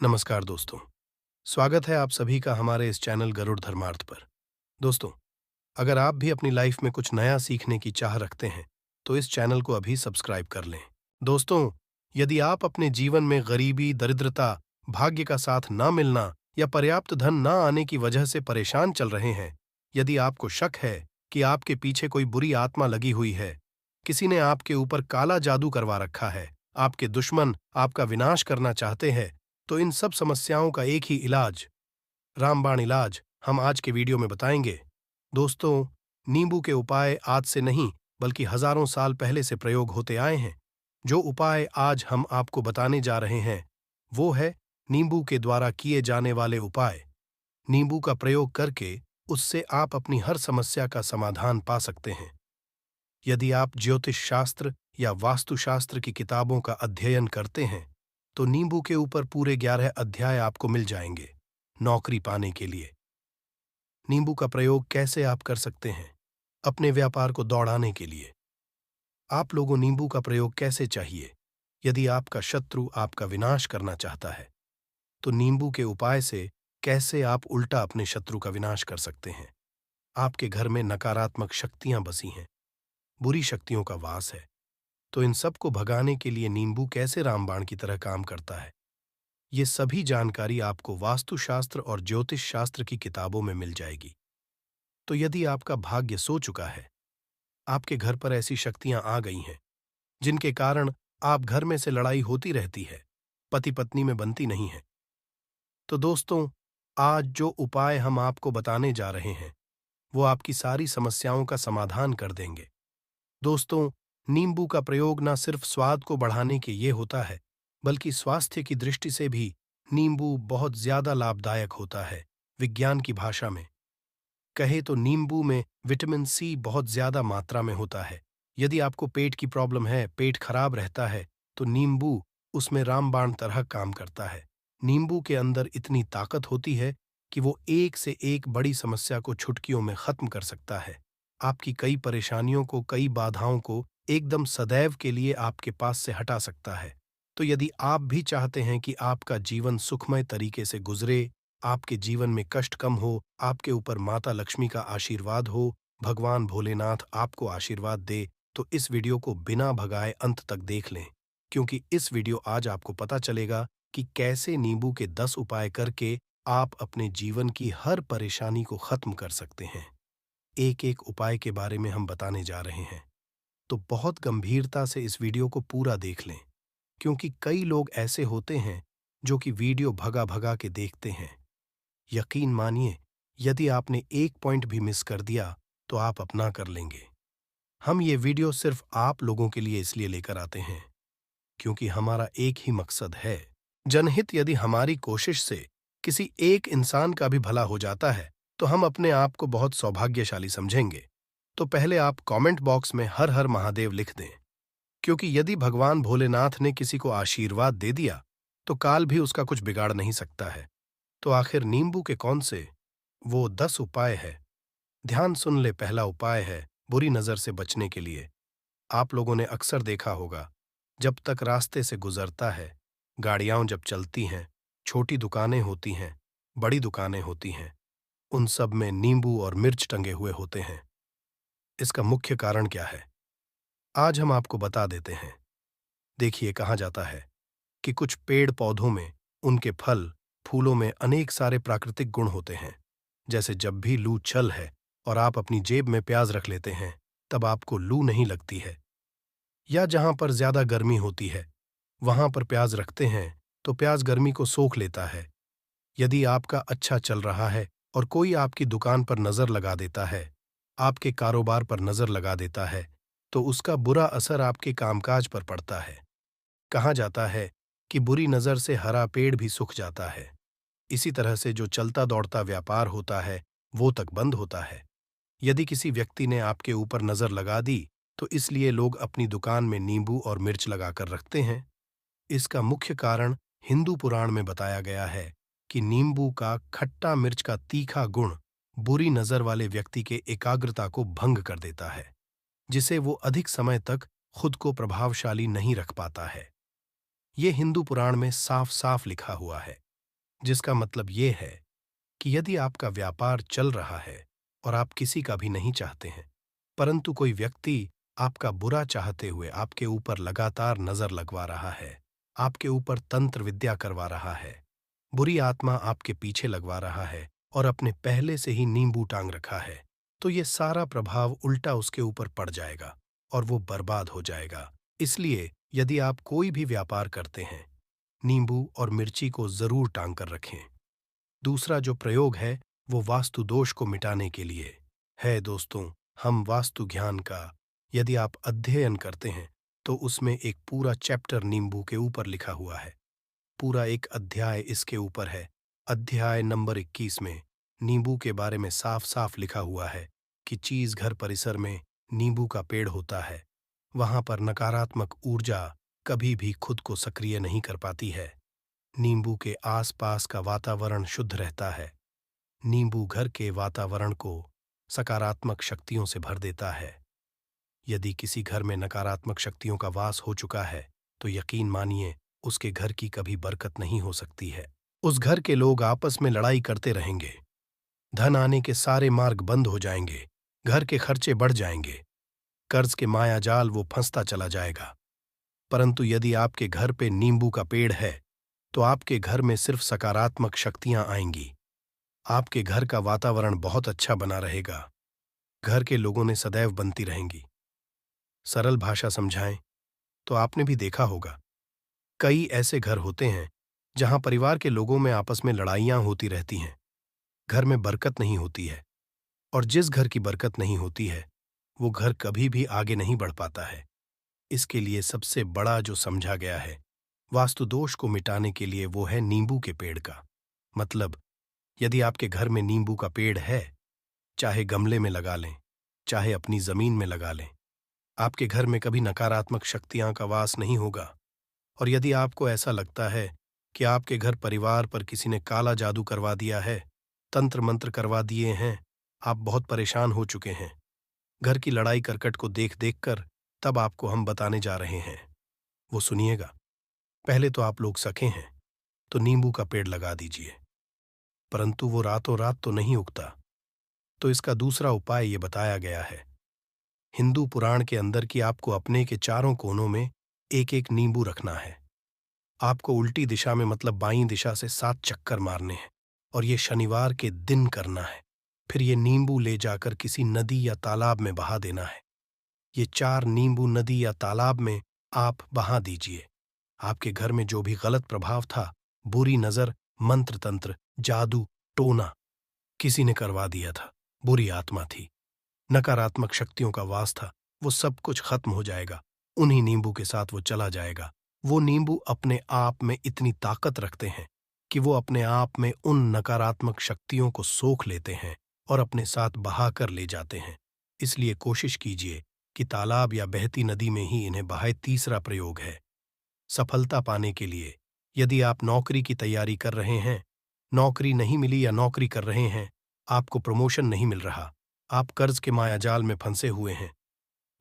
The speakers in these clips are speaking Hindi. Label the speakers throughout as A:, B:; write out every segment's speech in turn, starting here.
A: नमस्कार दोस्तों। स्वागत है आप सभी का हमारे इस चैनल गरुड़ धर्मार्थ पर। दोस्तों, अगर आप भी अपनी लाइफ में कुछ नया सीखने की चाह रखते हैं तो इस चैनल को अभी सब्सक्राइब कर लें। दोस्तों, यदि आप अपने जीवन में गरीबी, दरिद्रता, भाग्य का साथ ना मिलना या पर्याप्त धन ना आने की वजह से परेशान चल रहे हैं, यदि आपको शक है कि आपके पीछे कोई बुरी आत्मा लगी हुई है, किसी ने आपके ऊपर काला जादू करवा रखा है, आपके दुश्मन आपका विनाश करना चाहते हैं, तो इन सब समस्याओं का एक ही इलाज, रामबाण इलाज, हम आज के वीडियो में बताएंगे। दोस्तों, नींबू के उपाय आज से नहीं बल्कि हजारों साल पहले से प्रयोग होते आए हैं। जो उपाय आज हम आपको बताने जा रहे हैं वो है नींबू के द्वारा किए जाने वाले उपाय। नींबू का प्रयोग करके उससे आप अपनी हर समस्या का समाधान पा सकते हैं। यदि आप ज्योतिष शास्त्र या वास्तुशास्त्र की किताबों का अध्ययन करते हैं तो नींबू के ऊपर पूरे 11 अध्याय आपको मिल जाएंगे नौकरी पाने के लिए। नींबू का प्रयोग कैसे आप कर सकते हैं अपने व्यापार को दौड़ाने के लिए। आप लोगों नींबू का प्रयोग कैसे चाहिए यदि आपका शत्रु आपका विनाश करना चाहता है, तो नींबू के उपाय से कैसे आप उल्टा अपने शत्रु का विनाश कर सकते हैं। आपके घर में नकारात्मक शक्तियां बसी हैं, बुरी शक्तियों का वास है, तो इन सब को भगाने के लिए नींबू कैसे रामबाण की तरह काम करता है, ये सभी जानकारी आपको वास्तुशास्त्र और ज्योतिष शास्त्र की किताबों में मिल जाएगी। तो यदि आपका भाग्य सो चुका है, आपके घर पर ऐसी शक्तियां आ गई हैं जिनके कारण आप घर में से लड़ाई होती रहती है, पति पत्नी में बनती नहीं है, तो दोस्तों, आज जो उपाय हम आपको बताने जा रहे हैं वो आपकी सारी समस्याओं का समाधान कर देंगे। दोस्तों, नींबू का प्रयोग न सिर्फ स्वाद को बढ़ाने के लिए होता है बल्कि स्वास्थ्य की दृष्टि से भी नींबू बहुत ज्यादा लाभदायक होता है। विज्ञान की भाषा में कहे तो नींबू में विटामिन सी बहुत ज्यादा मात्रा में होता है। यदि आपको पेट की प्रॉब्लम है, पेट खराब रहता है, तो नींबू उसमें रामबाण तरह काम करता है। नींबू के अंदर इतनी ताकत होती है कि वो एक से एक बड़ी समस्या को चुटकियों में खत्म कर सकता है। आपकी कई परेशानियों को, कई बाधाओं को एकदम सदैव के लिए आपके पास से हटा सकता है। तो यदि आप भी चाहते हैं कि आपका जीवन सुखमय तरीके से गुजरे, आपके जीवन में कष्ट कम हो, आपके ऊपर माता लक्ष्मी का आशीर्वाद हो, भगवान भोलेनाथ आपको आशीर्वाद दे, तो इस वीडियो को बिना भगाए अंत तक देख लें, क्योंकि इस वीडियो आज आपको पता चलेगा कि कैसे नींबू के 10 उपाय करके आप अपने जीवन की हर परेशानी को खत्म कर सकते हैं। एक एक उपाय के बारे में हम बताने जा रहे हैं, तो बहुत गंभीरता से इस वीडियो को पूरा देख लें, क्योंकि कई लोग ऐसे होते हैं जो कि वीडियो भगा भगा के देखते हैं। यकीन मानिए, यदि आपने एक पॉइंट भी मिस कर दिया तो आप अपना कर लेंगे। हम ये वीडियो सिर्फ आप लोगों के लिए इसलिए लेकर आते हैं क्योंकि हमारा एक ही मकसद है जनहित। यदि हमारी कोशिश से किसी एक इंसान का भी भला हो जाता है तो हम अपने आप को बहुत सौभाग्यशाली समझेंगे। तो पहले आप कमेंट बॉक्स में हर हर महादेव लिख दें, क्योंकि यदि भगवान भोलेनाथ ने किसी को आशीर्वाद दे दिया तो काल भी उसका कुछ बिगाड़ नहीं सकता है। तो आखिर नींबू के कौन से वो 10 उपाय है, ध्यान सुन ले। पहला उपाय है बुरी नजर से बचने के लिए। आप लोगों ने अक्सर देखा होगा, जब तक रास्ते से गुजरता है, गाड़ियां जब चलती हैं, छोटी दुकानें होती हैं, बड़ी दुकानें होती हैं, उन सब में नींबू और मिर्च टंगे हुए होते हैं। इसका मुख्य कारण क्या है आज हम आपको बता देते हैं। देखिए, कहा जाता है कि कुछ पेड़ पौधों में, उनके फल फूलों में अनेक सारे प्राकृतिक गुण होते हैं। जैसे जब भी लू चल है और आप अपनी जेब में प्याज रख लेते हैं तब आपको लू नहीं लगती है, या जहां पर ज्यादा गर्मी होती है वहां पर प्याज रखते हैं तो प्याज गर्मी को सोख लेता है। यदि आपका अच्छा चल रहा है और कोई आपकी दुकान पर नजर लगा देता है, आपके कारोबार पर नजर लगा देता है, तो उसका बुरा असर आपके कामकाज पर पड़ता है। कहा जाता है कि बुरी नजर से हरा पेड़ भी सूख जाता है। इसी तरह से जो चलता दौड़ता व्यापार होता है वो तक बंद होता है। यदि किसी व्यक्ति ने आपके ऊपर नजर लगा दी तो इसलिए लोग अपनी दुकान में नींबू और मिर्च लगाकर रखते हैं। इसका मुख्य कारण हिंदू पुराण में बताया गया है कि नींबू का खट्टा मिर्च का तीखा गुण बुरी नजर वाले व्यक्ति के एकाग्रता को भंग कर देता है, जिसे वो अधिक समय तक खुद को प्रभावशाली नहीं रख पाता है। ये हिंदू पुराण में साफ साफ लिखा हुआ है। जिसका मतलब ये है कि यदि आपका व्यापार चल रहा है और आप किसी का भी नहीं चाहते हैं, परंतु कोई व्यक्ति आपका बुरा चाहते हुए आपके ऊपर लगातार नजर लगवा रहा है, आपके ऊपर तंत्र विद्या करवा रहा है, बुरी आत्मा आपके पीछे लगवा रहा है और अपने पहले से ही नींबू टांग रखा है, तो ये सारा प्रभाव उल्टा उसके ऊपर पड़ जाएगा और वो बर्बाद हो जाएगा। इसलिए यदि आप कोई भी व्यापार करते हैं, नींबू और मिर्ची को जरूर टांग कर रखें। दूसरा जो प्रयोग है वो वास्तु दोष को मिटाने के लिए है। दोस्तों, हम वास्तु ज्ञान का यदि आप अध्ययन करते हैं तो उसमें एक पूरा चैप्टर नींबू के ऊपर लिखा हुआ है, पूरा एक अध्याय इसके ऊपर है। अध्याय नंबर 21 में नींबू के बारे में साफ साफ लिखा हुआ है कि चीज घर परिसर में नींबू का पेड़ होता है, वहां पर नकारात्मक ऊर्जा कभी भी खुद को सक्रिय नहीं कर पाती है। नींबू के आसपास का वातावरण शुद्ध रहता है। नींबू घर के वातावरण को सकारात्मक शक्तियों से भर देता है। यदि किसी घर में नकारात्मक शक्तियों का वास हो चुका है तो यकीन मानिए उसके घर की कभी बरकत नहीं हो सकती है। उस घर के लोग आपस में लड़ाई करते रहेंगे, धन आने के सारे मार्ग बंद हो जाएंगे, घर के खर्चे बढ़ जाएंगे, कर्ज के माया जाल वो फंसता चला जाएगा। परंतु यदि आपके घर पे नींबू का पेड़ है तो आपके घर में सिर्फ सकारात्मक शक्तियां आएंगी। आपके घर का वातावरण बहुत अच्छा बना रहेगा। घर के लोगों ने सदैव बनती रहेंगी। सरल भाषा समझाएं तो आपने भी देखा होगा, कई ऐसे घर होते हैं जहां परिवार के लोगों में आपस में लड़ाइयां होती रहती हैं। घर में बरकत नहीं होती है और जिस घर की बरकत नहीं होती है वो घर कभी भी आगे नहीं बढ़ पाता है। इसके लिए सबसे बड़ा जो समझा गया है वास्तु दोष को मिटाने के लिए वो है नींबू के पेड़ का। मतलब यदि आपके घर में नींबू का पेड़ है, चाहे गमले में लगा लें, चाहे अपनी जमीन में लगा लें, आपके घर में कभी नकारात्मक शक्तियां का वास नहीं होगा। और यदि आपको ऐसा लगता है कि आपके घर परिवार पर किसी ने काला जादू करवा दिया है, तंत्र मंत्र करवा दिए हैं, आप बहुत परेशान हो चुके हैं, घर की लड़ाई करकट को देख देख कर, तब आपको हम बताने जा रहे हैं। वो सुनिएगा। पहले तो आप लोग सके हैं तो नींबू का पेड़ लगा दीजिए, परंतु वो रातों रात तो नहीं उगता। तो इसका दूसरा उपाय ये बताया गया है हिंदू पुराण के अंदर कि आपको अपने के चारों कोनों में एक एक नींबू रखना है। आपको उल्टी दिशा में मतलब बाईं दिशा से 7 चक्कर मारने हैं और ये शनिवार के दिन करना है। फिर ये नींबू ले जाकर किसी नदी या तालाब में बहा देना है। ये 4 नींबू नदी या तालाब में आप बहा दीजिए। आपके घर में जो भी गलत प्रभाव था, बुरी नजर, मंत्र तंत्र, जादू, टोना किसी ने करवा दिया था, बुरी आत्मा थी, नकारात्मक शक्तियों का वास था, वो सब कुछ खत्म हो जाएगा। उन्हीं नींबू के साथ वो चला जाएगा। वो नींबू अपने आप में इतनी ताकत रखते हैं कि वो अपने आप में उन नकारात्मक शक्तियों को सोख लेते हैं और अपने साथ बहा कर ले जाते हैं। इसलिए कोशिश कीजिए कि तालाब या बहती नदी में ही इन्हें बहाए। तीसरा प्रयोग है सफलता पाने के लिए। यदि आप नौकरी की तैयारी कर रहे हैं, नौकरी नहीं मिली या नौकरी कर रहे हैं, आपको प्रमोशन नहीं मिल रहा, आप कर्ज के मायाजाल में फंसे हुए हैं,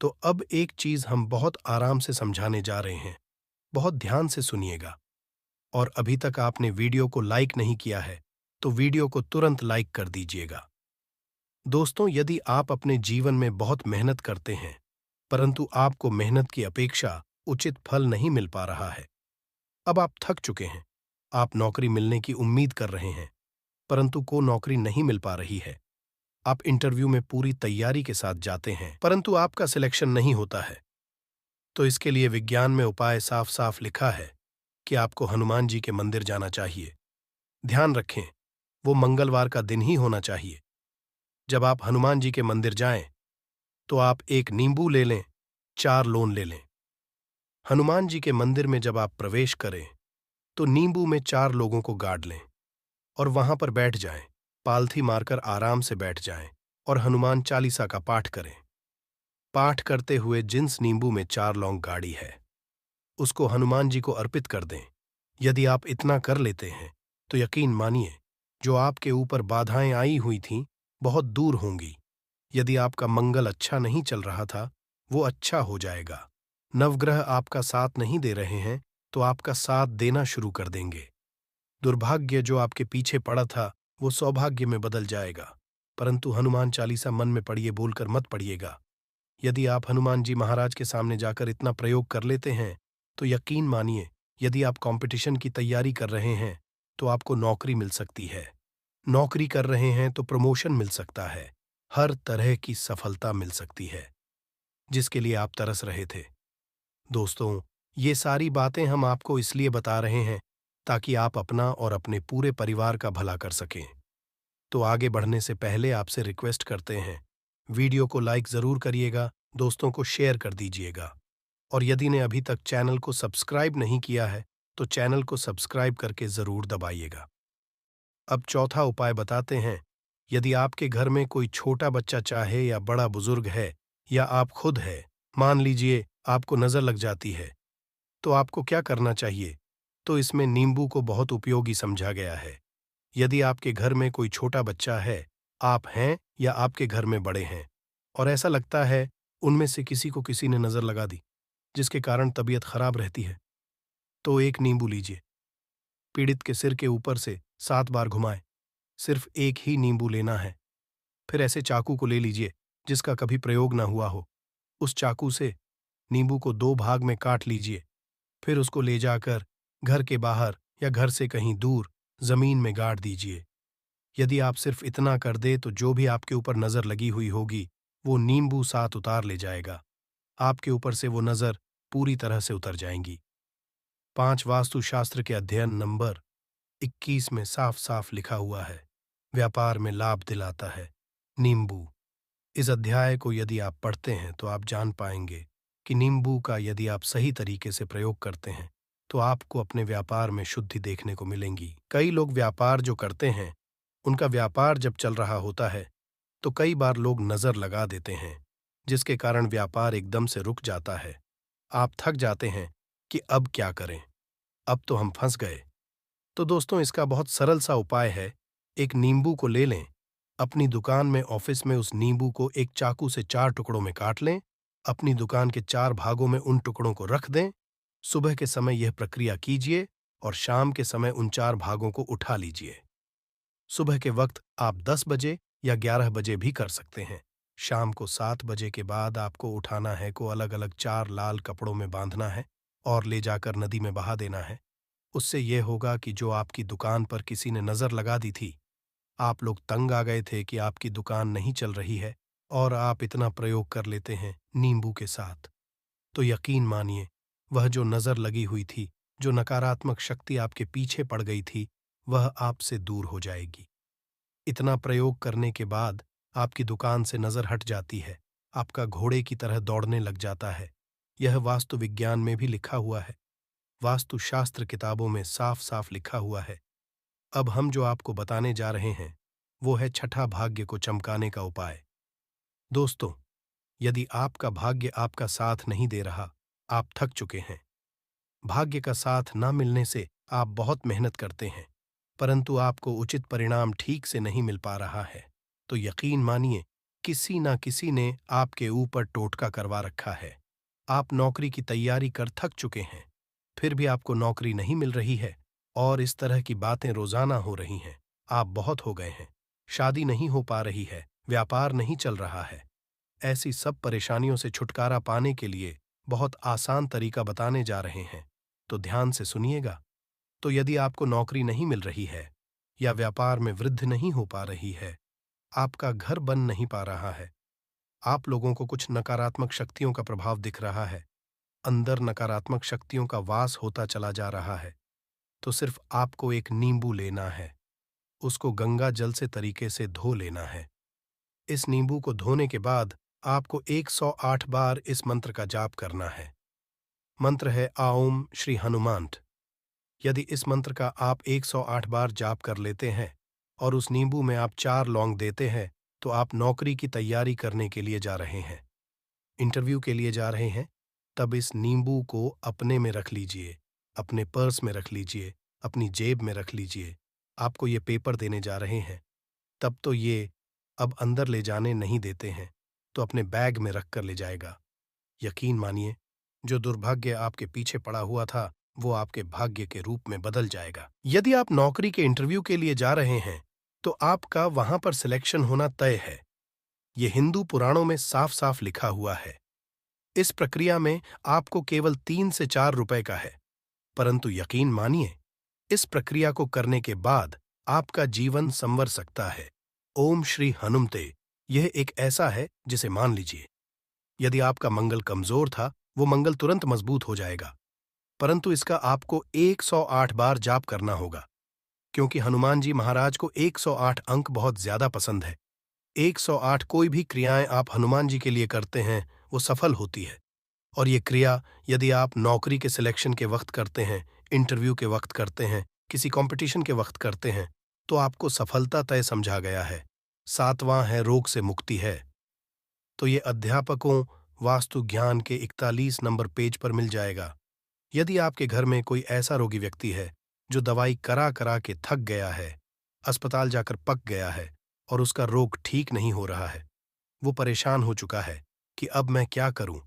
A: तो अब एक चीज हम बहुत आराम से समझाने जा रहे हैं। बहुत ध्यान से सुनिएगा। और अभी तक आपने वीडियो को लाइक नहीं किया है तो वीडियो को तुरंत लाइक कर दीजिएगा। दोस्तों, यदि आप अपने जीवन में बहुत मेहनत करते हैं परंतु आपको मेहनत की अपेक्षा उचित फल नहीं मिल पा रहा है, अब आप थक चुके हैं, आप नौकरी मिलने की उम्मीद कर रहे हैं परंतु को नौकरी नहीं मिल पा रही है, आप इंटरव्यू में पूरी तैयारी के साथ जाते हैं परंतु आपका सिलेक्शन नहीं होता है, तो इसके लिए विज्ञान में उपाय साफ साफ लिखा है कि आपको हनुमान जी के मंदिर जाना चाहिए। ध्यान रखें, वो मंगलवार का दिन ही होना चाहिए। जब आप हनुमान जी के मंदिर जाएं तो आप एक नींबू ले लें, 4 लोन ले लें। हनुमान जी के मंदिर में जब आप प्रवेश करें तो नींबू में 4 लोगों को गाड़ लें और वहां पर बैठ जाएं, पालथी मारकर आराम से बैठ जाएं और हनुमान चालीसा का पाठ करें। पाठ करते हुए जिस नींबू में 4 लौंग गाड़ी है उसको हनुमान जी को अर्पित कर दें। यदि आप इतना कर लेते हैं तो यकीन मानिए जो आपके ऊपर बाधाएं आई हुई थीं बहुत दूर होंगी। यदि आपका मंगल अच्छा नहीं चल रहा था वो अच्छा हो जाएगा। नवग्रह आपका साथ नहीं दे रहे हैं तो आपका साथ देना शुरू कर देंगे। दुर्भाग्य जो आपके पीछे पड़ा था, वो सौभाग्य में बदल जाएगा। परंतु हनुमान चालीसा मन में पढ़िए बोलकर मत पढ़िएगा। यदि आप हनुमान जी महाराज के सामने जाकर इतना प्रयोग कर लेते हैं, तो यकीन मानिए, यदि आप कंपटीशन की तैयारी कर रहे हैं, तो आपको नौकरी मिल सकती है। नौकरी कर रहे हैं तो प्रमोशन मिल सकता है। हर तरह की सफलता मिल सकती है, जिसके लिए आप तरस रहे थे। दोस्तों, ये सारी बातें हम आपको इसलिए बता रहे हैं, ताकि आप अपना और अपने पूरे परिवार का भला कर सकें। तो आगे बढ़ने से पहले आपसे रिक्वेस्ट करते हैं, वीडियो को लाइक ज़रूर करिएगा, दोस्तों को शेयर कर दीजिएगा। और यदि ने अभी तक चैनल को सब्सक्राइब नहीं किया है, तो चैनल को सब्सक्राइब करके ज़रूर दबाइएगा। अब चौथा उपाय बताते हैं। यदि आपके घर में कोई छोटा बच्चा चाहे या बड़ा बुजुर्ग है, या आप खुद है, मान लीजिए आपको नज़र लग जाती है, तो आपको क्या करना चाहिए? तो इसमें नींबू को बहुत उपयोगी समझा गया है। यदि आपके घर में कोई छोटा बच्चा है, आप हैं या आपके घर में बड़े हैं, और ऐसा लगता है उनमें से किसी को किसी ने नज़र लगा दी, जिसके कारण तबीयत खराब रहती है, तो एक नींबू लीजिए, पीड़ित के सिर के ऊपर से 7 बार घुमाएं। सिर्फ एक ही नींबू लेना है। फिर ऐसे चाकू को ले लीजिए जिसका कभी प्रयोग ना हुआ हो। उस चाकू से नींबू को 2 भाग में काट लीजिए। फिर उसको ले जाकर घर के बाहर या घर से कहीं दूर जमीन में गाड़ दीजिए। यदि आप सिर्फ इतना कर दे तो जो भी आपके ऊपर नजर लगी हुई होगी, वो नींबू साथ उतार ले जाएगा। आपके ऊपर से वो नजर पूरी तरह से उतर जाएंगी। 5 वास्तुशास्त्र के अध्ययन नंबर 21 में साफ साफ लिखा हुआ है, व्यापार में लाभ दिलाता है नींबू। इस अध्याय को यदि आप पढ़ते हैं तो आप जान पाएंगे कि नींबू का यदि आप सही तरीके से प्रयोग करते हैं, तो आपको अपने व्यापार में शुद्धि देखने को मिलेंगी। कई लोग व्यापार जो करते हैं, उनका व्यापार जब चल रहा होता है, तो कई बार लोग नजर लगा देते हैं, जिसके कारण व्यापार एकदम से रुक जाता है। आप थक जाते हैं कि अब क्या करें, अब तो हम फंस गए। तो दोस्तों, इसका बहुत सरल सा उपाय है। एक नींबू को ले लें, अपनी दुकान में ऑफिस में उस नींबू को एक चाकू से 4 टुकड़ों में काट लें, अपनी दुकान के 4 भागों में उन टुकड़ों को रख दें। सुबह के समय यह प्रक्रिया कीजिए और शाम के समय उन 4 भागों को उठा लीजिए। सुबह के वक्त आप 10 बजे या 11 बजे भी कर सकते हैं। शाम को 7 बजे के बाद आपको उठाना है, को अलग अलग 4 लाल कपड़ों में बांधना है और ले जाकर नदी में बहा देना है। उससे यह होगा कि जो आपकी दुकान पर किसी ने नजर लगा दी थी, आप लोग तंग आ गए थे कि आपकी दुकान नहीं चल रही है और आप इतना प्रयोग कर लेते हैं नींबू के साथ, तो यकीन मानिए, वह जो नजर लगी हुई थी, जो नकारात्मक शक्ति आपके पीछे पड़ गई थी, वह आपसे दूर हो जाएगी। इतना प्रयोग करने के बाद आपकी दुकान से नजर हट जाती है, आपका घोड़े की तरह दौड़ने लग जाता है। यह वास्तु विज्ञान में भी लिखा हुआ है, वास्तुशास्त्र किताबों में साफ साफ लिखा हुआ है। अब हम जो आपको बताने जा रहे हैं, वो है छठा भाग्य को चमकाने का उपाय। दोस्तों, यदि आपका भाग्य आपका साथ नहीं दे रहा, आप थक चुके हैं। भाग्य का साथ ना मिलने से आप बहुत मेहनत करते हैं, परंतु आपको उचित परिणाम ठीक से नहीं मिल पा रहा है, तो यकीन मानिए, किसी ना किसी ने आपके ऊपर टोटका करवा रखा है। आप नौकरी की तैयारी कर थक चुके हैं, फिर भी आपको नौकरी नहीं मिल रही है, और इस तरह की बातें रोजाना हो रही हैं। आप बहुत हो गए हैं, शादी नहीं हो पा रही है, व्यापार नहीं चल रहा है। ऐसी सब परेशानियों से छुटकारा पाने के लिए बहुत आसान तरीका बताने जा रहे हैं, तो ध्यान से सुनिएगा। तो यदि आपको नौकरी नहीं मिल रही है, या व्यापार में वृद्धि नहीं हो पा रही है, आपका घर बन नहीं पा रहा है, आप लोगों को कुछ नकारात्मक शक्तियों का प्रभाव दिख रहा है, अंदर नकारात्मक शक्तियों का वास होता चला जा रहा है, तो सिर्फ आपको एक नींबू लेना है, उसको गंगा जल से तरीके से धो लेना है। इस नींबू को धोने के बाद आपको 108 बार इस मंत्र का जाप करना है। मंत्र है आओम श्री हनुमांत। यदि इस मंत्र का आप 108 बार जाप कर लेते हैं और उस नींबू में आप 4 लौंग देते हैं, तो आप नौकरी की तैयारी करने के लिए जा रहे हैं, इंटरव्यू के लिए जा रहे हैं, तब इस नींबू को अपने में रख लीजिए, अपने पर्स में रख लीजिए, अपनी जेब में रख लीजिए। आपको ये पेपर देने जा रहे हैं, तब तो ये अब अंदर ले जाने नहीं देते हैं, तो अपने बैग में रख कर ले जाएगा। यकीन मानिए, जो दुर्भाग्य आपके पीछे पड़ा हुआ था, वो आपके भाग्य के रूप में बदल जाएगा। यदि आप नौकरी के इंटरव्यू के लिए जा रहे हैं, तो आपका वहां पर सिलेक्शन होना तय है। ये हिंदू पुराणों में साफ साफ लिखा हुआ है। इस प्रक्रिया में आपको केवल 3 से 4 रुपए का है, परंतु यकीन मानिए, इस प्रक्रिया को करने के बाद आपका जीवन संवर सकता है। ओम श्री हनुमते यह एक ऐसा है जिसे मान लीजिए। यदि आपका मंगल कमजोर था, वो मंगल तुरंत मजबूत हो जाएगा, परंतु इसका आपको 108 बार जाप करना होगा, क्योंकि हनुमान जी महाराज को 108 अंक बहुत ज्यादा पसंद है। 108 कोई भी क्रियाएं आप हनुमान जी के लिए करते हैं, वो सफल होती है। और ये क्रिया यदि आप नौकरी के सिलेक्शन के वक्त करते हैं, इंटरव्यू के वक्त करते हैं, किसी कंपटीशन के वक्त करते हैं, तो आपको सफलता तय समझा गया है। 7वां है रोग से मुक्ति है। तो ये अध्यापकों वास्तु ज्ञान के 41 नंबर पेज पर मिल जाएगा। यदि आपके घर में कोई ऐसा रोगी व्यक्ति है जो दवाई करा करा के थक गया है, अस्पताल जाकर पक गया है और उसका रोग ठीक नहीं हो रहा है, वो परेशान हो चुका है कि अब मैं क्या करूं,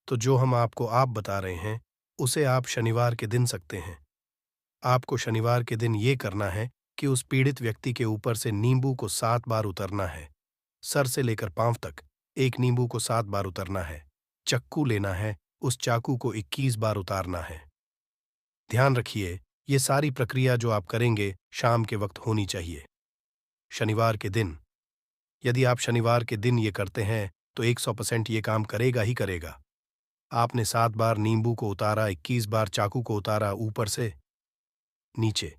A: तो जो हम आपको बता रहे हैं, उसे आप शनिवार के दिन सकते हैं। आपको शनिवार के दिन ये करना है कि उस पीड़ित व्यक्ति के ऊपर से नींबू को 7 बार उतरना है। सर से लेकर पांव तक एक नींबू को 7 बार उतरना है। चक्कू लेना है, उस चाकू को 21 बार उतारना है। ध्यान रखिए, ये सारी प्रक्रिया जो आप करेंगे शाम के वक्त होनी चाहिए, शनिवार के दिन। यदि आप शनिवार के दिन ये करते हैं तो 100% ये काम करेगा ही करेगा। आपने 7 बार नींबू को उतारा, 21 बार चाकू को उतारा ऊपर से नीचे।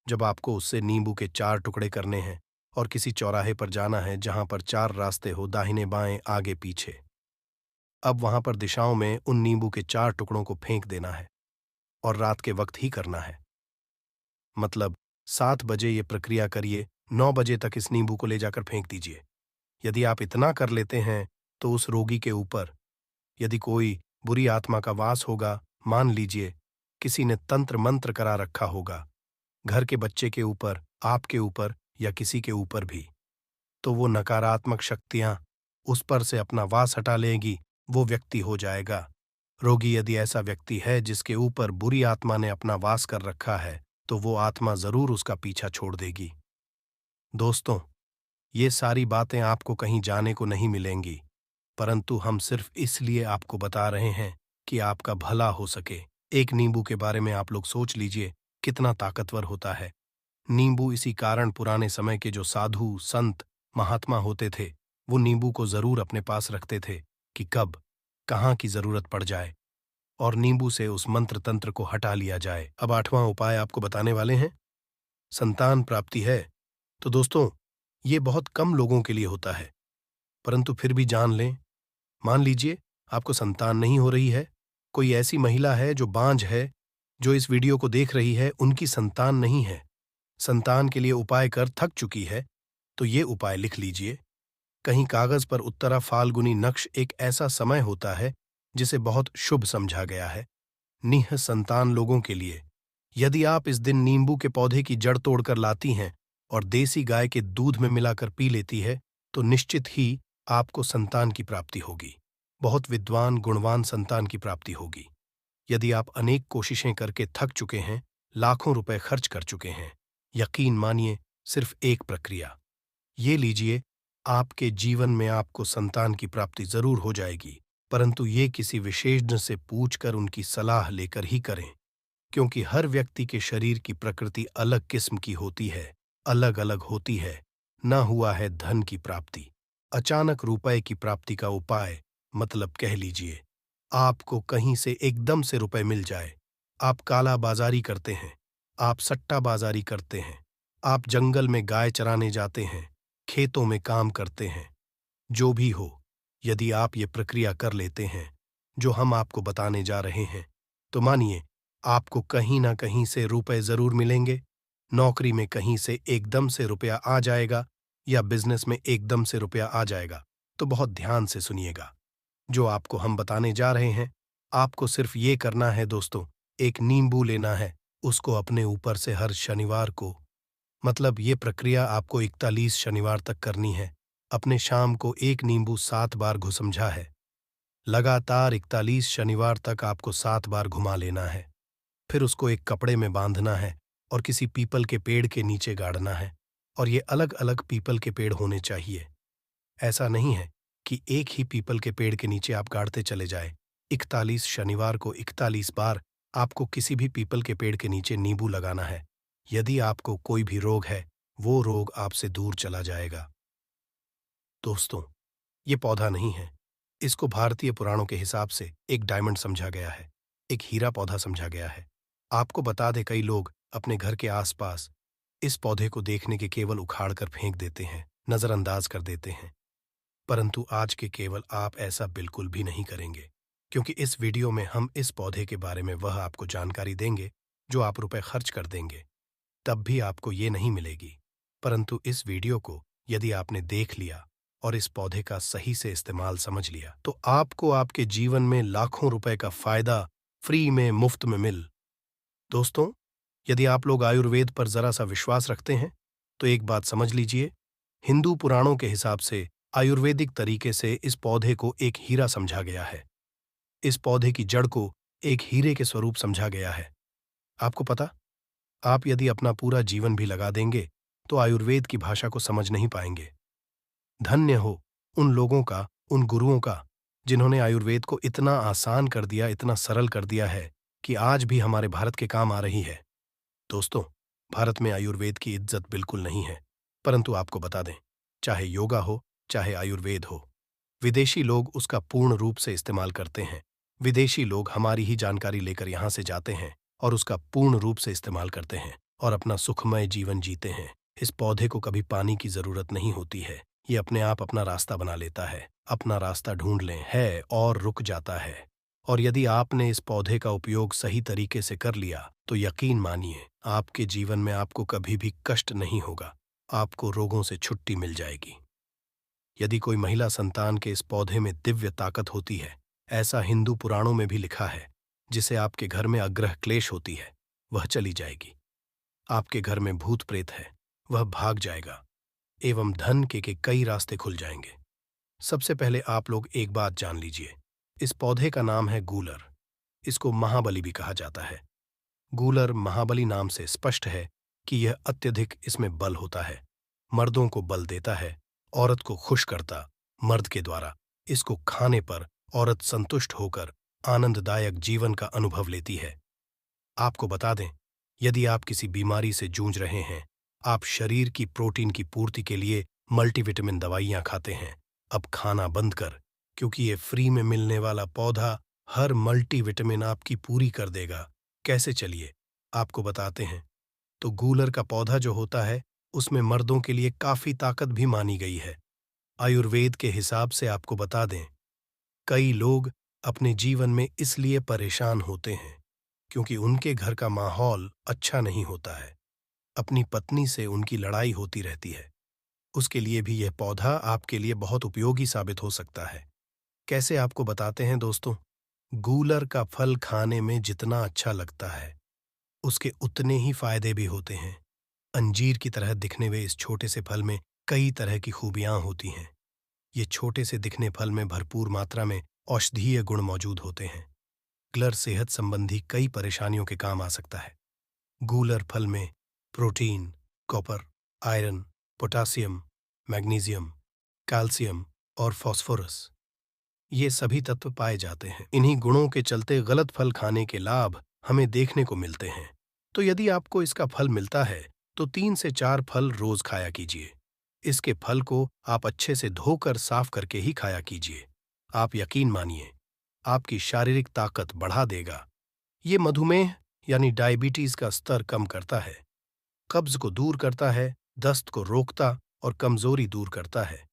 A: जब आपको उससे नींबू के 4 टुकड़े करने हैं और किसी चौराहे पर जाना है जहां पर 4 रास्ते हो, दाहिने बाएं आगे पीछे। अब वहां पर दिशाओं में उन नींबू के 4 टुकड़ों को फेंक देना है और रात के वक्त ही करना है। मतलब 7 बजे ये प्रक्रिया करिए, 9 बजे तक इस नींबू को ले जाकर फेंक दीजिए। यदि आप इतना कर लेते हैं तो उस रोगी के ऊपर यदि कोई बुरी आत्मा का वास होगा, मान लीजिए किसी ने तंत्र मंत्र करा रखा होगा, घर के बच्चे के ऊपर, आपके ऊपर या किसी के ऊपर भी, तो वो नकारात्मक शक्तियां उस पर से अपना वास हटा लेगी, वो व्यक्ति हो जाएगा। रोगी यदि ऐसा व्यक्ति है जिसके ऊपर बुरी आत्मा ने अपना वास कर रखा है, तो वो आत्मा जरूर उसका पीछा छोड़ देगी। दोस्तों, ये सारी बातें आपको कहीं जाने को नहीं मिलेंगी, परंतु हम सिर्फ इसलिए आपको बता रहे हैं कि आपका भला हो सके। एक नींबू के बारे में आप लोग सोच लीजिए कितना ताकतवर होता है। नींबू इसी कारण पुराने समय के जो साधु संत महात्मा होते थे, वो नींबू को जरूर अपने पास रखते थे कि कब कहाँ की जरूरत पड़ जाए और नींबू से उस मंत्र तंत्र को हटा लिया जाए। अब 8वां उपाय आपको बताने वाले हैं। संतान प्राप्ति है तो दोस्तों, ये बहुत कम लोगों के लिए होता है, परंतु फिर भी जान लें। मान लीजिए आपको संतान नहीं हो रही है, कोई ऐसी महिला है जो बांझ है, जो इस वीडियो को देख रही है, उनकी संतान नहीं है, संतान के लिए उपाय कर थक चुकी है, तो ये उपाय लिख लीजिए। कहीं कागज पर उत्तरा फाल्गुनी नक्श एक ऐसा समय होता है जिसे बहुत शुभ समझा गया है निह संतान लोगों के लिए। यदि आप इस दिन नींबू के पौधे की जड़ तोड़कर लाती हैं और देसी गाय के दूध में मिलाकर पी लेती है, तो निश्चित ही आपको संतान की प्राप्ति होगी। बहुत विद्वान गुणवान संतान की प्राप्ति होगी। यदि आप अनेक कोशिशें करके थक चुके हैं, लाखों रुपए खर्च कर चुके हैं, यकीन मानिए सिर्फ एक प्रक्रिया ये लीजिए, आपके जीवन में आपको संतान की प्राप्ति जरूर हो जाएगी, परंतु ये किसी विशेषज्ञ से पूछकर उनकी सलाह लेकर ही करें, क्योंकि हर व्यक्ति के शरीर की प्रकृति अलग किस्म की होती है, अलग अलग होती है। न हुआ है धन की प्राप्ति, अचानक रुपए की प्राप्ति का उपाय, मतलब कह लीजिए आपको कहीं से एकदम से रुपए मिल जाए। आप काला बाजारी करते हैं, आप सट्टा बाजारी करते हैं, आप जंगल में गाय चराने जाते हैं, खेतों में काम करते हैं, जो भी हो, यदि आप ये प्रक्रिया कर लेते हैं जो हम आपको बताने जा रहे हैं, तो मानिए आपको कहीं ना कहीं से रुपए जरूर मिलेंगे। नौकरी में कहीं से एकदम से रुपया आ जाएगा या बिजनेस में एकदम से रुपया आ जाएगा। तो बहुत ध्यान से सुनिएगा, जो आपको हम बताने जा रहे हैं, आपको सिर्फ ये करना है दोस्तों, एक नींबू लेना है, उसको अपने ऊपर से हर शनिवार को, मतलब ये प्रक्रिया आपको 41 शनिवार तक करनी है। अपने शाम को एक नींबू 7 बार घुसमझा है। लगातार 41 शनिवार तक आपको 7 बार घुमा लेना है। फिर उसको एक कपड़े में बांधना है और किसी पीपल के पेड़ के नीचे गाड़ना है। और ये अलग अलग पीपल के पेड़ होने चाहिए। ऐसा नहीं है कि एक ही पीपल के पेड़ के नीचे आप गाड़ते चले जाए। 41 शनिवार को 41 बार आपको किसी भी पीपल के पेड़ के नीचे नींबू लगाना है। यदि आपको कोई भी रोग है, वो रोग आपसे दूर चला जाएगा। दोस्तों, ये पौधा नहीं है। इसको भारतीय पुराणों के हिसाब से एक डायमंड समझा गया है, एक हीरा पौधा समझा गया है। आपको बता दें, कई लोग अपने घर के आसपास इस पौधे को देखने के केवल उखाड़ कर फेंक देते हैं, नजरअंदाज कर देते हैं। परंतु आज के केवल आप ऐसा बिल्कुल भी नहीं करेंगे, क्योंकि इस वीडियो में हम इस पौधे के बारे में वह आपको जानकारी देंगे जो आप रुपए खर्च कर देंगे, तब भी आपको ये नहीं मिलेगी। परंतु इस वीडियो को यदि आपने देख लिया और इस पौधे का सही से इस्तेमाल समझ लिया, तो आपको आपके जीवन में लाखों रुपए का फायदा फ्री में, मुफ्त में मिल। दोस्तों, यदि आप लोग आयुर्वेद पर जरा सा विश्वास रखते हैं, तो एक बात समझ लीजिए, हिंदू पुराणों के हिसाब से आयुर्वेदिक तरीके से इस पौधे को एक हीरा समझा गया है। इस पौधे की जड़ को एक हीरे के स्वरूप समझा गया है। आपको पता, आप यदि अपना पूरा जीवन भी लगा देंगे, तो आयुर्वेद की भाषा को समझ नहीं पाएंगे। धन्य हो उन लोगों का, उन गुरुओं का, जिन्होंने आयुर्वेद को इतना आसान कर दिया, इतना सरल कर दिया है कि आज भी हमारे भारत के काम आ रही है। दोस्तों, भारत में आयुर्वेद की इज्जत बिल्कुल नहीं है, परंतु आपको बता दें, चाहे योगा हो, चाहे आयुर्वेद हो, विदेशी लोग उसका पूर्ण रूप से इस्तेमाल करते हैं। विदेशी लोग हमारी ही जानकारी लेकर यहाँ से जाते हैं और उसका पूर्ण रूप से इस्तेमाल करते हैं और अपना सुखमय जीवन जीते हैं। इस पौधे को कभी पानी की जरूरत नहीं होती है। ये अपने आप अपना रास्ता बना लेता है, अपना रास्ता ढूंढ लें है और रुक जाता है। और यदि आपने इस पौधे का उपयोग सही तरीके से कर लिया, तो यकीन मानिए, आपके जीवन में आपको कभी भी कष्ट नहीं होगा, आपको रोगों से छुट्टी मिल जाएगी। यदि कोई महिला संतान के इस पौधे में दिव्य ताकत होती है, ऐसा हिंदू पुराणों में भी लिखा है, जिसे आपके घर में अग्रह क्लेश होती है, वह चली जाएगी। आपके घर में भूत प्रेत है, वह भाग जाएगा एवं धन के कई रास्ते खुल जाएंगे। सबसे पहले आप लोग एक बात जान लीजिए, इस पौधे का नाम है गूलर। इसको महाबली भी कहा जाता है। गूलर महाबली नाम से स्पष्ट है कि यह अत्यधिक इसमें बल होता है, मर्दों को बल देता है, औरत को खुश करता, मर्द के द्वारा। इसको खाने पर औरत संतुष्ट होकर आनंददायक जीवन का अनुभव लेती है। आपको बता दें, यदि आप किसी बीमारी से जूझ रहे हैं, आप शरीर की प्रोटीन की पूर्ति के लिए मल्टीविटामिन दवाइयां खाते हैं, अब खाना बंद कर, क्योंकि ये फ्री में मिलने वाला पौधा हर मल्टीविटामिन आपकी पूरी कर देगा। कैसे, चलिए आपको बताते हैं। तो गूलर का पौधा जो होता है, उसमें मर्दों के लिए काफी ताकत भी मानी गई है। आयुर्वेद के हिसाब से आपको बता दें, कई लोग अपने जीवन में इसलिए परेशान होते हैं क्योंकि उनके घर का माहौल अच्छा नहीं होता है, अपनी पत्नी से उनकी लड़ाई होती रहती है। उसके लिए भी यह पौधा आपके लिए बहुत उपयोगी साबित हो सकता है। कैसे, आपको बताते हैं दोस्तों। गूलर का फल खाने में जितना अच्छा लगता है, उसके उतने ही फायदे भी होते हैं। अंजीर की तरह दिखने हुए इस छोटे से फल में कई तरह की खूबियां होती हैं। ये छोटे से दिखने फल में भरपूर मात्रा में औषधीय गुण मौजूद होते हैं। गूलर सेहत संबंधी कई परेशानियों के काम आ सकता है। गूलर फल में protein, copper, iron, potassium, magnesium, calcium और फास्फोरस, ये सभी तत्व पाए जाते हैं। इन्हीं गुणों के चलते गलत फल खाने के लाभ हमें देखने को मिलते हैं। तो यदि आपको इसका फल मिलता है, तो 3 से 4 फल रोज खाया कीजिए। इसके फल को आप अच्छे से धोकर साफ करके ही खाया कीजिए। आप यकीन मानिए, आपकी शारीरिक ताकत बढ़ा देगा। ये मधुमेह यानी डायबिटीज का स्तर कम करता है, कब्ज को दूर करता है, दस्त को रोकता और कमजोरी दूर करता है।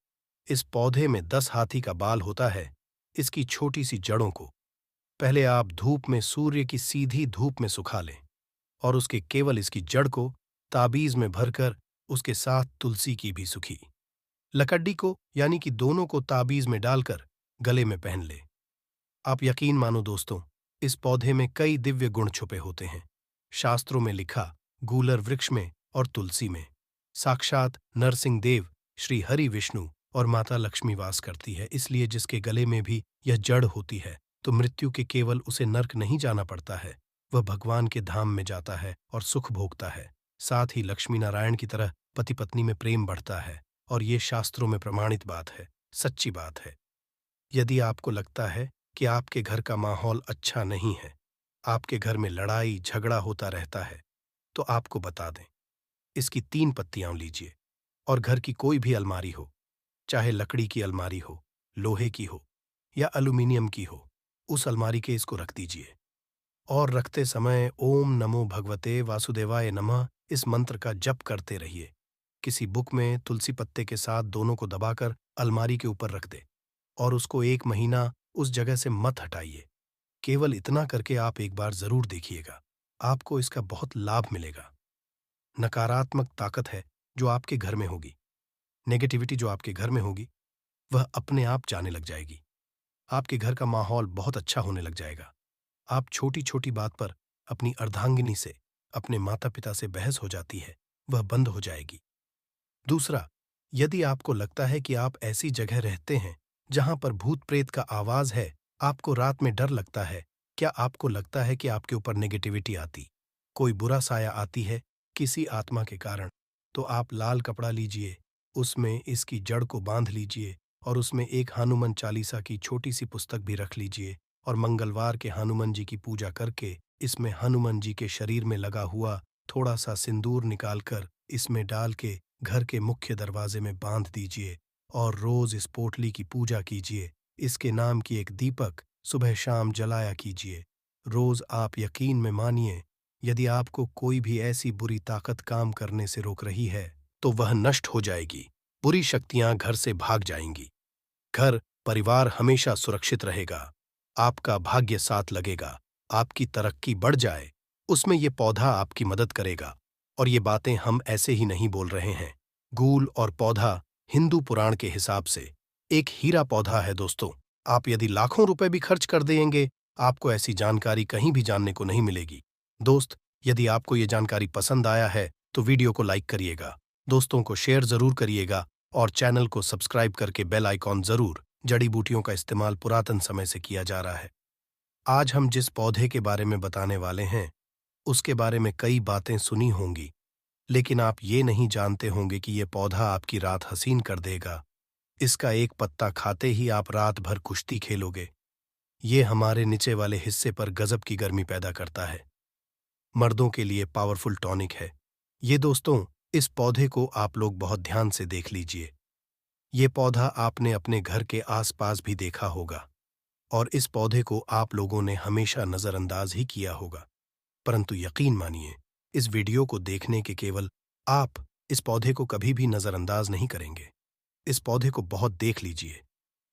A: इस पौधे में 10 हाथी का बाल होता है। इसकी छोटी सी जड़ों को पहले आप धूप में, सूर्य की सीधी धूप में सुखा लें और उसके केवल इसकी जड़ को ताबीज में भरकर उसके साथ तुलसी की भी सूखी लकड़ी को, यानी कि दोनों को ताबीज में डालकर गले में पहन ले। आप यकीन मानो दोस्तों, इस पौधे में कई दिव्य गुण छुपे होते हैं। शास्त्रों में लिखा, गूलर वृक्ष में और तुलसी में साक्षात नरसिंह देव, श्री हरि विष्णु और माता लक्ष्मी वास करती है। इसलिए जिसके गले में भी यह जड़ होती है, तो मृत्यु के केवल उसे नर्क नहीं जाना पड़ता है, वह भगवान के धाम में जाता है और सुख भोगता है। साथ ही लक्ष्मी नारायण की तरह पति पत्नी में प्रेम बढ़ता है और ये शास्त्रों में प्रमाणित बात है, सच्ची बात है। यदि आपको लगता है कि आपके घर का माहौल अच्छा नहीं है, आपके घर में लड़ाई झगड़ा होता रहता है, तो आपको बता दें, इसकी 3 पत्तियां लीजिए और घर की कोई भी अलमारी हो, चाहे लकड़ी की अलमारी हो, लोहे की हो या एल्यूमीनियम की हो, उस अलमारी के इसको रख दीजिए और रखते समय ओम नमो भगवते वासुदेवाय नमः इस मंत्र का जप करते रहिए। किसी बुक में तुलसी पत्ते के साथ दोनों को दबाकर अलमारी के ऊपर रख दे और उसको 1 महीना उस जगह से मत हटाइए। केवल इतना करके आप एक बार जरूर देखिएगा, आपको इसका बहुत लाभ मिलेगा। नकारात्मक ताकत है जो आपके घर में होगी, नेगेटिविटी जो आपके घर में होगी, वह अपने आप जाने लग जाएगी। आपके घर का माहौल बहुत अच्छा होने लग जाएगा। आप छोटी छोटी बात पर अपनी अर्धांगिनी से, अपने माता पिता से बहस हो जाती है, वह बंद हो जाएगी। दूसरा, यदि आपको लगता है कि आप ऐसी जगह रहते हैं जहां पर भूत प्रेत का आवाज है, आपको रात में डर लगता है, क्या आपको लगता है कि आपके ऊपर नेगेटिविटी आती, कोई बुरा साया आती है किसी आत्मा के कारण, तो आप लाल कपड़ा लीजिए, उसमें इसकी जड़ को बांध लीजिए और उसमें एक हनुमान चालीसा की छोटी सी पुस्तक भी रख लीजिए और मंगलवार के हनुमान जी की पूजा करके इसमें हनुमान जी के शरीर में लगा हुआ थोड़ा सा सिंदूर निकालकर इसमें डाल के घर के मुख्य दरवाजे में बांध दीजिए और रोज इस पोटली की पूजा कीजिए। इसके नाम की एक दीपक सुबह शाम जलाया कीजिए। रोज आप यकीन में मानिए, यदि आपको कोई भी ऐसी बुरी ताकत काम करने से रोक रही है तो वह नष्ट हो जाएगी। बुरी शक्तियां घर से भाग जाएंगी। घर परिवार हमेशा सुरक्षित रहेगा। आपका भाग्य साथ लगेगा। आपकी तरक्की बढ़ जाए, उसमें ये पौधा आपकी मदद करेगा। और ये बातें हम ऐसे ही नहीं बोल रहे हैं। गूल और पौधा हिंदू पुराण के हिसाब से एक हीरा पौधा है दोस्तों। आप यदि लाखों रुपए भी खर्च कर देंगे, आपको ऐसी जानकारी कहीं भी जानने को नहीं मिलेगी। दोस्त, यदि आपको ये जानकारी पसंद आया है तो वीडियो को लाइक करिएगा, दोस्तों को शेयर जरूर करिएगा और चैनल को सब्सक्राइब करके बेल आइकॉन जरूर। जड़ी बूटियों का इस्तेमाल पुरातन समय से किया जा रहा है। आज हम जिस पौधे के बारे में बताने वाले हैं, उसके बारे में कई बातें सुनी होंगी, लेकिन आप ये नहीं जानते होंगे कि ये पौधा आपकी रात हसीन कर देगा। इसका एक पत्ता खाते ही आप रात भर कुश्ती खेलोगे। ये हमारे नीचे वाले हिस्से पर गजब की गर्मी पैदा करता है। मर्दों के लिए पावरफुल टॉनिक है ये दोस्तों। इस पौधे को आप लोग बहुत ध्यान से देख लीजिए। ये पौधा आपने अपने घर के आसपास भी देखा होगा और इस पौधे को आप लोगों ने हमेशा नजरअंदाज ही किया होगा। परंतु यकीन मानिए, इस वीडियो को देखने के केवल आप इस पौधे को कभी भी नजरअंदाज नहीं करेंगे। इस पौधे को बहुत देख लीजिए,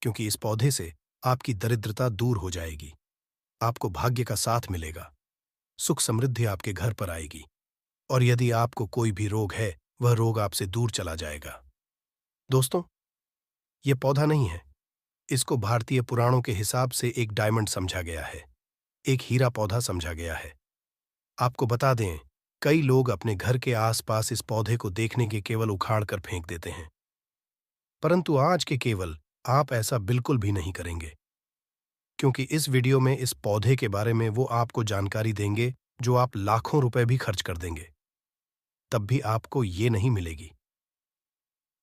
A: क्योंकि इस पौधे से आपकी दरिद्रता दूर हो जाएगी। आपको भाग्य का साथ मिलेगा, सुख समृद्धि आपके घर पर आएगी और यदि आपको कोई भी रोग है, वह रोग आपसे दूर चला जाएगा। दोस्तों, यह पौधा नहीं है, इसको भारतीय पुराणों के हिसाब से एक डायमंड समझा गया है, एक हीरा पौधा समझा गया है। आपको बता दें, कई लोग अपने घर के आसपास इस पौधे को देखने के केवल उखाड़ कर फेंक देते हैं, परंतु आज के केवल आप ऐसा बिल्कुल भी नहीं करेंगे, क्योंकि इस वीडियो में इस पौधे के बारे में वो आपको जानकारी देंगे जो आप लाखों रुपए भी खर्च कर देंगे, तब भी आपको ये नहीं मिलेगी।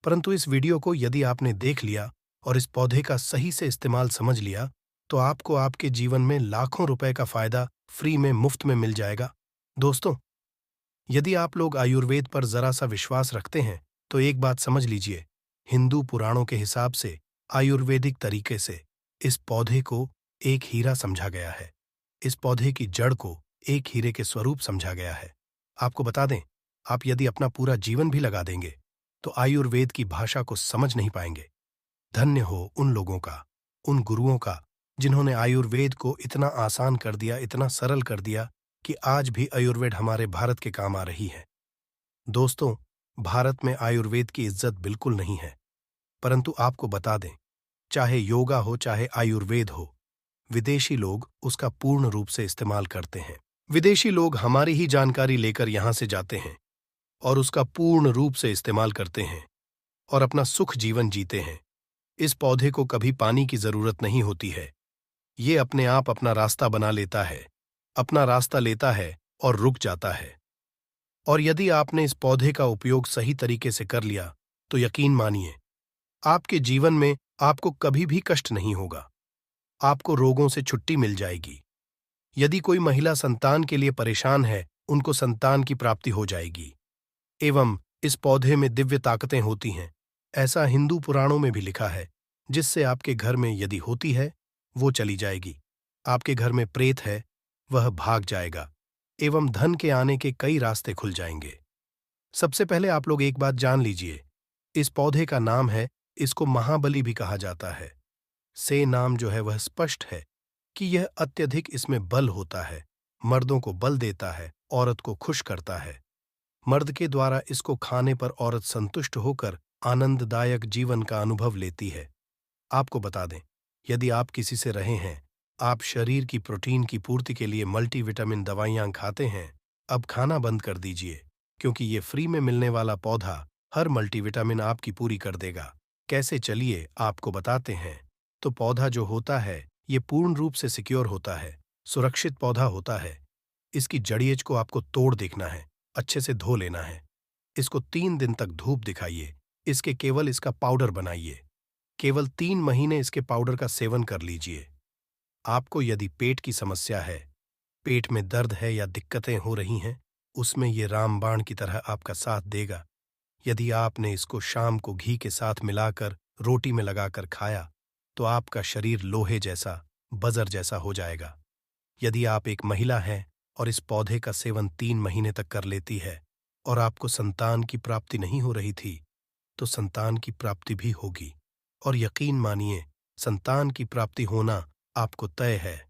A: परंतु इस वीडियो को यदि आपने देख लिया और इस पौधे का सही से इस्तेमाल समझ लिया, तो आपको आपके जीवन में लाखों रुपए का फायदा फ्री में मुफ्त में मिल जाएगा। दोस्तों, यदि आप लोग आयुर्वेद पर जरा सा विश्वास रखते हैं, तो एक बात समझ लीजिए, हिंदू पुराणों के हिसाब से आयुर्वेदिक तरीके से इस पौधे को एक हीरा समझा गया है। इस पौधे की जड़ को एक हीरे के स्वरूप समझा गया है। आपको बता दें, आप यदि अपना पूरा जीवन भी लगा देंगे तो आयुर्वेद की भाषा को समझ नहीं पाएंगे। धन्य हो उन लोगों का, उन गुरुओं का, जिन्होंने आयुर्वेद को इतना आसान कर दिया, इतना सरल कर दिया कि आज भी आयुर्वेद हमारे भारत के काम आ रही है। दोस्तों, भारत में आयुर्वेद की इज्जत बिल्कुल नहीं है, परंतु आपको बता दें, चाहे योगा हो चाहे आयुर्वेद हो, विदेशी लोग उसका पूर्ण रूप से इस्तेमाल करते हैं। विदेशी लोग हमारी ही जानकारी लेकर यहां से जाते हैं और उसका पूर्ण रूप से इस्तेमाल करते हैं और अपना सुख जीवन जीते हैं। इस पौधे को कभी पानी की जरूरत नहीं होती है, ये अपने आप अपना रास्ता बना लेता है। अपना रास्ता लेता है और रुक जाता है। और यदि आपने इस पौधे का उपयोग सही तरीके से कर लिया, तो यकीन मानिए, आपके जीवन में आपको कभी भी कष्ट नहीं होगा। आपको रोगों से छुट्टी मिल जाएगी। यदि कोई महिला संतान के लिए परेशान है, उनको संतान की प्राप्ति हो जाएगी। एवं इस पौधे में दिव्य ताकतें होती हैं, ऐसा हिंदू पुराणों में भी लिखा है, जिससे आपके घर में यदि होती है, वो चली जाएगी। आपके घर में प्रेत है, वह भाग जाएगा एवं धन के आने के कई रास्ते खुल जाएंगे। सबसे पहले आप लोग एक बात जान लीजिए, इस पौधे का नाम है, इसको महाबली भी कहा जाता है। से नाम जो है वह स्पष्ट है कि यह अत्यधिक इसमें बल होता है, मर्दों को बल देता है, औरत को खुश करता है। मर्द के द्वारा इसको खाने पर औरत संतुष्ट होकर आनंददायक जीवन का अनुभव लेती है। आपको बता दें, यदि आप किसी से रहे हैं, आप शरीर की प्रोटीन की पूर्ति के लिए मल्टीविटामिन दवाइयां खाते हैं, अब खाना बंद कर दीजिए, क्योंकि ये फ्री में मिलने वाला पौधा हर मल्टीविटामिन आपकी पूरी कर देगा। कैसे, चलिए आपको बताते हैं। तो पौधा जो होता है, ये पूर्ण रूप से सिक्योर होता है, सुरक्षित पौधा होता है। इसकी जड़ियज को आपको तोड़ देखना है, अच्छे से धो लेना है। इसको 3 दिन तक धूप दिखाइए, इसके केवल इसका पाउडर बनाइए। केवल 3 महीने इसके पाउडर का सेवन कर लीजिए। आपको यदि पेट की समस्या है, पेट में दर्द है या दिक्कतें हो रही हैं, उसमें ये रामबाण की तरह आपका साथ देगा। यदि आपने इसको शाम को घी के साथ मिलाकर रोटी में लगाकर खाया, तो आपका शरीर लोहे जैसा, बजर जैसा हो जाएगा। यदि आप एक महिला हैं और इस पौधे का सेवन 3 महीने तक कर लेती है और आपको संतान की प्राप्ति नहीं हो रही थी, तो संतान की प्राप्ति भी होगी। और यकीन मानिए, संतान की प्राप्ति होना आपको तय है।